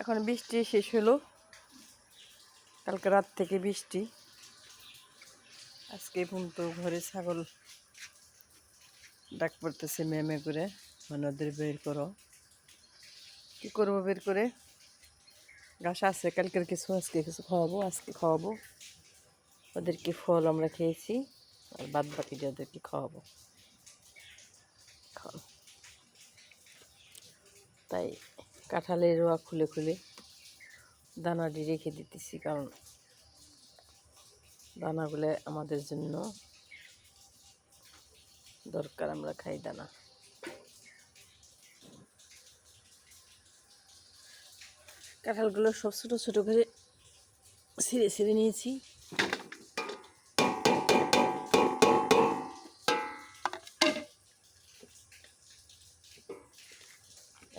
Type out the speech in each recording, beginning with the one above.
এখন বৃষ্টি শেষ হলো, কালকে রাত থেকে বৃষ্টি। আজকে পর্যন্ত ঘরে ছাগল ডাক পড়তেছে মেমে করে, মানে ওদের বের করো। কি করবো বের করে? ঘাস আছে, কালকের কিছু আজকে কিছু খাওয়াবো, আজকে খাওয়াবো ওদেরকে। ফল আমরা খেয়েছি, আর বাদ বাকি দিয়ে ওদেরকে খাওয়াবো। তাই কাঁঠালের রোয়া খুলে খুলে দানাটি রেখে দিতেছি, কারণ দানাগুলো আমাদের জন্য দরকার, আমরা খাই দানা। কাঁঠালগুলো সব ছোটো ছোটো করে ছিঁড়ে ছিঁড়ে নিয়েছি।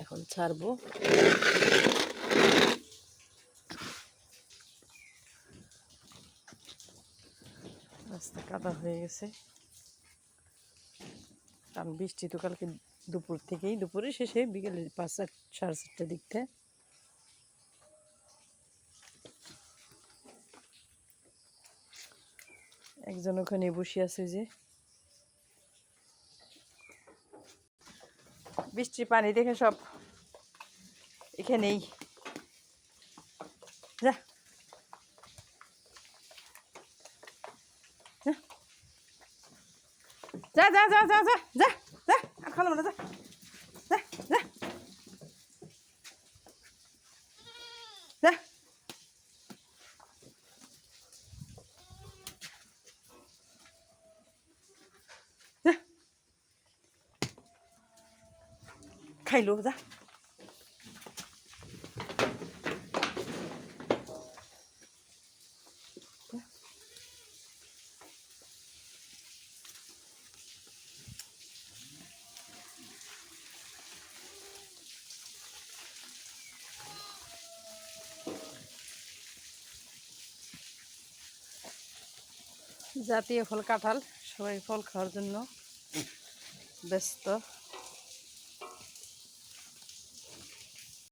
এখন ছাড়বো। রাস্তা কাদা হয়ে গেছে, কারণ বৃষ্টি তো কালকে দুপুর থেকেই, দুপুরে শেষে বিকেলে 5-4 সাড়ে 4টার দিকতে। একজন ওখানে বসে আছে, যে বৃষ্টির পানি দেখে সব এখানেই। যা যা যা যা যা যা যা যা, আর খালো না, যা যা যা যা। খাইলো, যা। জাতীয় ফল কাঁঠাল, সবাই ফল খাওয়ার জন্য ব্যস্ত।